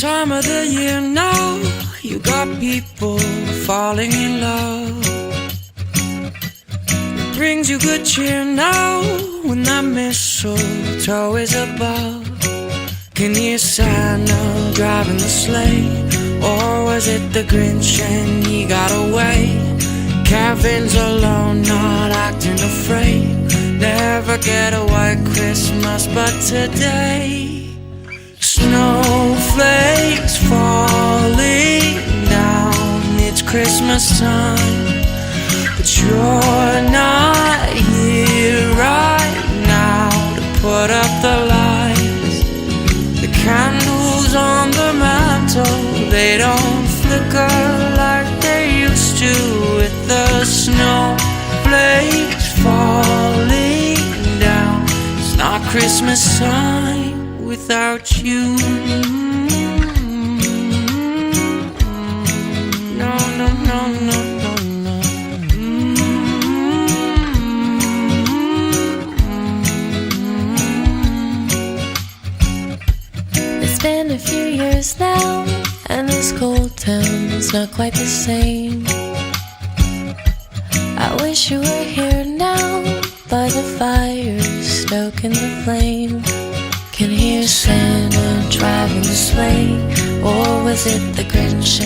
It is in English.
Time of the year now, you got people falling in love. It brings you good cheer now when that mistletoe is above. Can you hear Santa driving the sleigh? Or was it the Grinch and he got away? Kevin's alone, not acting afraid. Never get a white Christmas, but today snowflakes falling down. It's Christmas time, but you're not here right now to put up the lights. The candles on the mantle, they don't flicker like they used to. With the snowflakes falling down, it's not Christmas time without you. No, no, no, no, no, no. It's been a few years now, and this cold town's not quite the same. I wish you were here now, by the fire, stoking the flame. Can hear Santa driving the sleigh, or was it the Grinch?